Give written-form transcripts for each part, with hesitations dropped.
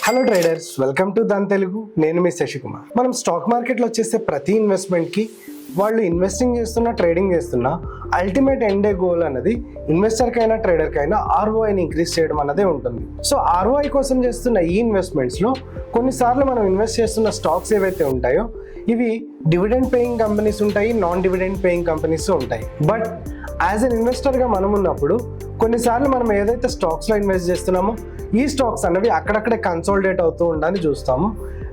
Hello traders, welcome to దాన్ తెలుగు. నేను మీ శశికుమార్. మనం స్టాక్ మార్కెట్లో చేసే ప్రతి ఇన్వెస్ట్మెంట్కి వాళ్ళు ఇన్వెస్టింగ్ చేస్తున్నా, ట్రేడింగ్ చేస్తున్నా, అల్టిమేట్ ఎండే గోల్ అనేది ఇన్వెస్టర్కైనా ట్రేడర్కైనా ఆర్ఓఐని ఇంక్రీజ్ చేయడం అన్నదే ఉంటుంది. సో ఆర్ఓఐ కోసం చేస్తున్న ఈ ఇన్వెస్ట్మెంట్స్లో కొన్నిసార్లు మనం ఇన్వెస్ట్ చేస్తున్న స్టాక్స్ ఏవైతే ఉంటాయో ఇవి డివిడెండ్ పేయింగ్ కంపెనీస్ ఉంటాయి, నాన్ డివిడెండ్ పేయింగ్ కంపెనీస్ ఉంటాయి. బట్ యాజ్ అన్ ఇన్వెస్టర్గా మనం ఉన్నప్పుడు కొన్నిసార్లు మనం ఏదైతే స్టాక్స్లో ఇన్వెస్ట్ చేస్తున్నామో ఈ స్టాక్స్ అనేవి అక్కడక్కడే కన్సాలిడేట్ అవుతూ ఉండాలని చూస్తాము.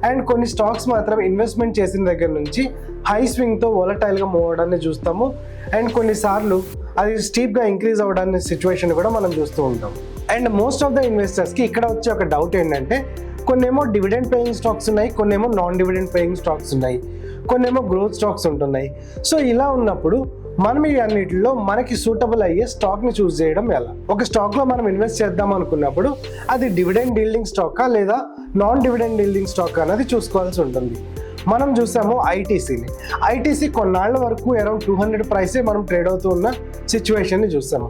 అండ్ కొన్ని స్టాక్స్ మాత్రం ఇన్వెస్ట్మెంట్ చేసిన దగ్గర నుంచి హై స్వింగ్తో వోలటైల్గా మూవ్ అవడాన్ని చూస్తాము. అండ్ కొన్నిసార్లు అది స్టీప్గా ఇంక్రీజ్ అవ్వడాన్ని సిచ్యువేషన్ కూడా మనం చూస్తూ ఉంటాం. అండ్ మోస్ట్ ఆఫ్ ద ఇన్వెస్టర్స్కి ఇక్కడ వచ్చే ఒక డౌట్ ఏంటంటే కొన్నేమో డివిడెండ్ పేయింగ్ స్టాక్స్ ఉన్నాయి, కొన్నేమో నాన్ డివిడెండ్ పేయింగ్ స్టాక్స్ ఉన్నాయి, కొన్నేమో గ్రోత్ స్టాక్స్ ఉంటున్నాయి. సో ఇలా ఉన్నప్పుడు మనం ఈ అన్నిటిలో మనకి సూటబుల్ అయ్యే స్టాక్ని చూస్ చేయడం ఎలా? ఒక స్టాక్లో మనం ఇన్వెస్ట్ చేద్దాం అనుకున్నప్పుడు అది డివిడెండ్ ఈల్డింగ్ స్టాకా లేదా నాన్ డివిడెండ్ ఈల్డింగ్ స్టాక్ అనేది చూసుకోవాల్సి ఉంటుంది. మనం చూసాము ఐటీసీ కొన్నాళ్ళ వరకు అరౌండ్ 200 ప్రైసే మనం ట్రేడ్ అవుతూ ఉన్న సిచ్యువేషన్ని చూసాము.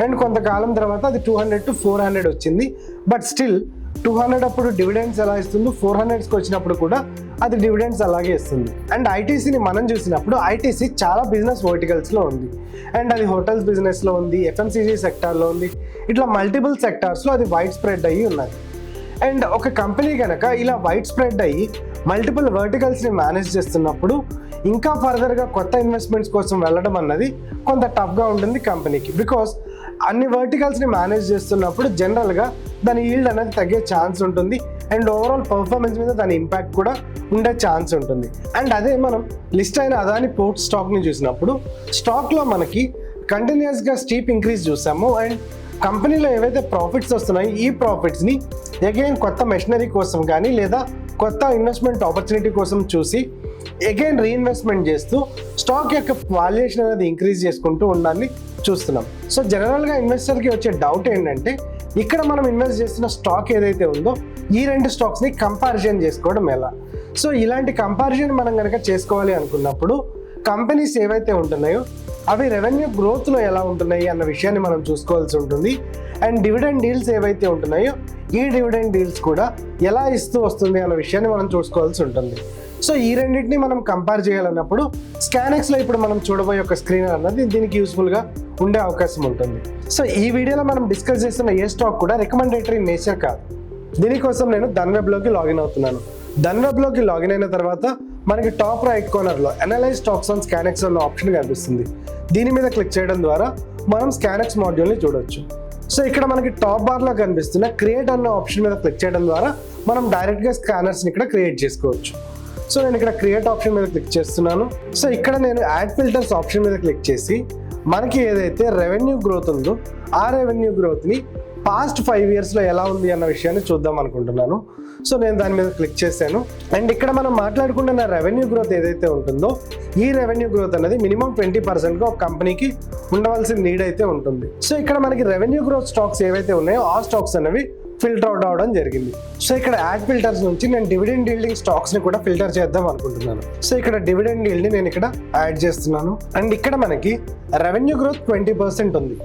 అండ్ కొంతకాలం తర్వాత అది 200 to 400 వచ్చింది. బట్ స్టిల్ 200 అప్పుడు డివిడెండ్స్ ఎలా ఇస్తుందో 400కి వచ్చినప్పుడు కూడా అది డివిడెండ్స్ అలాగే ఇస్తుంది. అండ్ ఐటీసీని మనం చూసినప్పుడు ఐటీసీ చాలా బిజినెస్ వర్టికల్స్లో ఉంది. అండ్ అది హోటల్స్ బిజినెస్లో ఉంది, ఎఫ్ఎంసీజీ సెక్టార్లో ఉంది, ఇట్లా మల్టిపుల్ సెక్టార్స్లో అది వైడ్ స్ప్రెడ్ అయ్యి ఉన్నది. అండ్ ఒక కంపెనీ కనుక ఇలా వైడ్ స్ప్రెడ్ అయ్యి మల్టిపుల్ వర్టికల్స్ని మేనేజ్ చేస్తున్నప్పుడు ఇంకా ఫర్దర్గా కొత్త ఇన్వెస్ట్మెంట్స్ కోసం వెళ్ళడం అన్నది కొంత టఫ్గా ఉంటుంది కంపెనీకి. బికాస్ అన్ని వర్టికల్స్ని మేనేజ్ చేస్తున్నప్పుడు జనరల్గా దాని ఈల్డ్ అనేది తగ్గే ఛాన్స్ ఉంటుంది. అండ్ ఓవరాల్ పర్ఫార్మెన్స్ మీద దాని ఇంపాక్ట్ కూడా ఉండే ఛాన్స్ ఉంటుంది. అండ్ అదే మనం లిస్ట్ అయిన అదాని పోర్ట్ స్టాక్ని చూసినప్పుడు స్టాక్లో మనకి కంటిన్యూస్గా స్టీప్ ఇంక్రీజ్ చూసాము. అండ్ కంపెనీలో ఏవైతే ప్రాఫిట్స్ వస్తున్నాయో ఈ ప్రాఫిట్స్ని అగైన్ కొత్త మెషినరీ కోసం కానీ లేదా కొత్త ఇన్వెస్ట్మెంట్ ఆపర్చునిటీ కోసం చూసి అగైన్ రీఇన్వెస్ట్మెంట్ చేస్తూ స్టాక్ యొక్క వాల్యుయేషన్ అనేది ఇంక్రీజ్ చేసుకుంటూ ఉండాలని చూస్తున్నాం. సో జనరల్గా ఇన్వెస్టర్కి వచ్చే డౌట్ ఏంటంటే ఇక్కడ మనం ఇన్వెస్ట్ చేస్తున్న స్టాక్ ఏదైతే ఉందో ఈ రెండు స్టాక్స్ని కంపారిజన్ చేసుకోవడం ఎలా? సో ఇలాంటి కంపారిజన్ మనం కనుక చేసుకోవాలి అనుకున్నప్పుడు కంపెనీస్ ఏవైతే ఉంటున్నాయో అవి రెవెన్యూ గ్రోత్లో ఎలా ఉంటున్నాయి అన్న విషయాన్ని మనం చూసుకోవాల్సి ఉంటుంది. అండ్ డివిడెండ్ డీల్స్ ఏవైతే ఉంటున్నాయో ఈ డివిడెండ్ డీల్స్ కూడా ఎలా ఇస్తూ వస్తుంది అన్న విషయాన్ని మనం చూసుకోవాల్సి ఉంటుంది. సో ఈ రెండింటిని మనం కంపేర్ చేయాలన్నప్పుడు స్కానెక్స్లో ఇప్పుడు మనం చూడబోయే ఒక స్క్రీనర్ అన్నది దీనికి యూస్ఫుల్గా ఉండే అవకాశం ఉంటుంది. సో ఈ వీడియోలో మనం డిస్కస్ చేస్తున్న ఏ స్టాక్ కూడా రికమెండేటరీ నేచర్ కాదు. దీనికోసం నేను ధన్వెబ్లోకి లాగిన్ అవుతున్నాను. ధన్వెబ్లోకి లాగిన్ అయిన తర్వాత మనకి టాప్ రైట్ కార్నర్లో అనలైజ్ స్టాక్స్ ఆన్ స్కానెక్స్ అన్న ఆప్షన్ కనిపిస్తుంది. దీని మీద క్లిక్ చేయడం ద్వారా మనం స్కానెక్స్ మాడ్యూల్ని చూడొచ్చు. సో ఇక్కడ మనకి టాప్ బార్లో కనిపిస్తున్న క్రియేట్ అన్న ఆప్షన్ మీద క్లిక్ చేయడం ద్వారా మనం డైరెక్ట్గా స్కానర్స్ని ఇక్కడ క్రియేట్ చేసుకోవచ్చు. సో నేను ఇక్కడ క్రియేట్ ఆప్షన్ మీద క్లిక్ చేస్తున్నాను. సో ఇక్కడ నేను యాడ్ ఫిల్టర్స్ ఆప్షన్ మీద క్లిక్ చేసి మనకి ఏదైతే రెవెన్యూ గ్రోత్ ఉందో ఆ రెవెన్యూ గ్రోత్ని పాస్ట్ 5 yearsలో ఎలా ఉంది అన్న విషయాన్ని చూద్దాం అనుకుంటున్నాను. సో నేను దాని మీద క్లిక్ చేశాను. అండ్ ఇక్కడ మనం మాట్లాడుకుంటున్న రెవెన్యూ గ్రోత్ ఏదైతే ఉంటుందో ఈ రెవెన్యూ గ్రోత్ అనేది మినిమం 20%గా ఒక కంపెనీకి ఉండవలసిన నీడ్ అయితే ఉంటుంది. సో ఇక్కడ మనకి రెవెన్యూ గ్రోత్ స్టాక్స్ ఏవైతే ఉన్నాయో ఆ స్టాక్స్ అనేవి ఫిల్టర్ అవుట్ అవడం జరిగింది. సో ఇక్కడ యాడ్ ఫిల్టర్స్ నుంచి నేను డివిడెండ్ ఈల్డింగ్ స్టాక్స్ని కూడా ఫిల్టర్ చేద్దాం అనుకుంటున్నాను. సో ఇక్కడ డివిడెండ్ ఈల్డ్ని నేను ఇక్కడ యాడ్ చేస్తున్నాను. అండ్ ఇక్కడ మనకి రెవెన్యూ గ్రోత్ 20% ఉంది.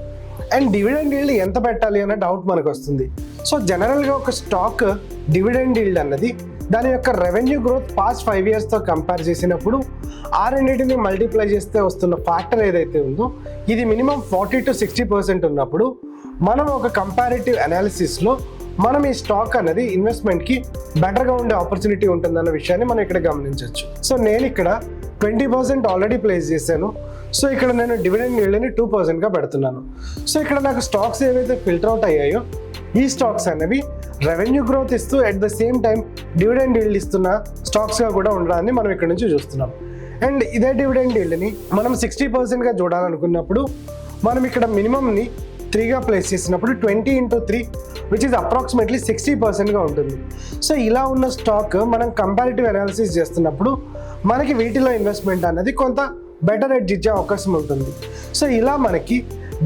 అండ్ డివిడెండ్ ఈల్డ్ ఎంత పెట్టాలి అనే డౌట్ మనకు వస్తుంది. సో జనరల్గా ఒక స్టాక్ డివిడెండ్ ఈల్డ్ అన్నది దాని యొక్క రెవెన్యూ గ్రోత్ పాస్ట్ 5 yearsతో కంపేర్ చేసినప్పుడు ఆ రెండింటిని మల్టిప్లై చేస్తే వస్తున్న ఫ్యాక్టర్ ఏదైతే ఉందో ఇది మినిమం 40 to 60% ఉన్నప్పుడు మనం ఒక కంపారిటివ్ అనాలిసిస్లో మనం ఈ స్టాక్ అనేది ఇన్వెస్ట్మెంట్కి బెటర్గా ఉండే ఆపర్చునిటీ ఉంటుందన్న విషయాన్ని మనం ఇక్కడ గమనించవచ్చు. సో నేను ఇక్కడ 20% ఆల్రెడీ ప్లేస్ చేశాను. సో ఇక్కడ నేను డివిడెండ్ ఈల్డ్ని 2%గా పెడుతున్నాను. సో ఇక్కడ నాకు స్టాక్స్ ఏవైతే ఫిల్టర్ అవుట్ అయ్యాయో ఈ స్టాక్స్ అనేవి రెవెన్యూ గ్రోత్ ఇస్తూ at the same time dividend yield ఇస్తున్న స్టాక్స్గా కూడా ఉండడాన్ని మనం ఇక్కడ నుంచి చూస్తున్నాం. అండ్ ఇదే డివిడెండ్ ఈల్డ్ని మనం 60%గా చూడాలనుకున్నప్పుడు మనం ఇక్కడ మినిమంని 3గా ప్లేస్ చేసినప్పుడు 20 into 3 విచ్ ఈజ్ అప్రాక్సిమేట్లీ 60%గా ఉంటుంది. సో ఇలా ఉన్న స్టాక్ మనం కంపారిటివ్ అనాలిసిస్ చేస్తున్నప్పుడు మనకి వీటిలో ఇన్వెస్ట్మెంట్ అనేది కొంత బెటర్ ఎడ్జ్ ఇచ్చే అవకాశం ఉంటుంది. సో ఇలా మనకి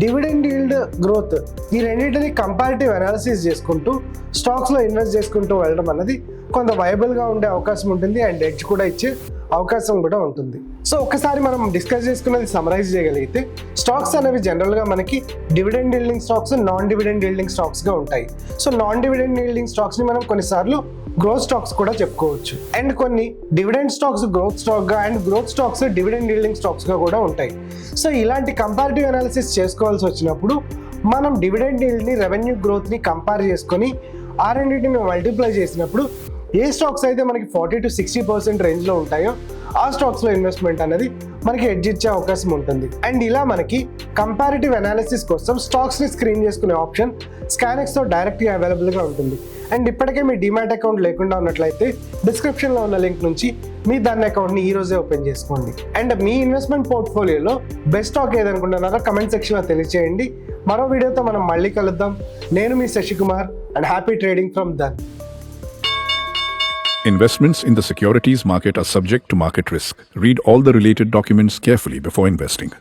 డివిడెండ్ ఈల్డ్ గ్రోత్ ఈ రెండింటిని కంపారిటివ్ అనాలిసిస్ చేసుకుంటూ స్టాక్స్లో ఇన్వెస్ట్ చేసుకుంటూ వెళ్ళడం అన్నది కొంత వైబుల్గా ఉండే అవకాశం ఉంటుంది. అండ్ ఎడ్జ్ కూడా ఇచ్చే అవకాశం కూడా ఉంటుంది. సో ఒకసారి మనం డిస్కస్ చేసుకున్నది సమరైజ్ చేయగలిగితే స్టాక్స్ అనేవి జనరల్గా మనకి dividend yielding stocks, non dividend yielding స్టాక్స్గా ఉంటాయి. సో నాన్ డివిడెండ్ ఈల్డింగ్ స్టాక్స్ని మనం కొన్నిసార్లు గ్రోత్ స్టాక్స్ కూడా చెప్పుకోవచ్చు. అండ్ కొన్ని డివిడెండ్ స్టాక్స్ గ్రోత్ స్టాక్గా and growth stocks dividend yielding స్టాక్స్గా కూడా ఉంటాయి. సో ఇలాంటి కంపారిటివ్ అనాలిసిస్ చేసుకోవాల్సి వచ్చినప్పుడు మనం డివిడెండ్ ఈల్డ్ని రెవెన్యూ గ్రోత్ని కంపేర్ చేసుకొని ఆ రెండింటిని మల్టిప్లై చేసినప్పుడు ఏ స్టాక్స్ అయితే మనకి 40 to 60% రేంజ్లో ఉంటాయో ఆ స్టాక్స్లో ఇన్వెస్ట్మెంట్ అనేది మనకి ఎడ్జ్ ఇచ్చే అవకాశం ఉంటుంది. అండ్ ఇలా మనకి కంపారిటివ్ అనాలిసిస్ కోసం స్టాక్స్ని స్క్రీన్ చేసుకునే ఆప్షన్ స్కానెక్స్తో డైరెక్ట్గా అవైలబుల్గా ఉంటుంది. అండ్ ఇప్పటికే మీ డిమాట్ అకౌంట్ లేకుండా ఉన్నట్లయితే డిస్క్రిప్షన్లో ఉన్న లింక్ నుంచి మీ దాని అకౌంట్ని ఈ రోజే ఓపెన్ చేసుకోండి. అండ్ మీ ఇన్వెస్ట్మెంట్ పోర్ట్ఫోలియోలో బెస్ట్ స్టాక్ ఏదనుకుంటున్నారో కమెంట్ సెక్షన్లో తెలియజేయండి. మరో వీడియోతో మనం మళ్ళీ కలుద్దాం. నేను మీ Shashikumar and happy trading from Dhan. Investments in the securities market are subject to market risk. Read all the related documents carefully before investing.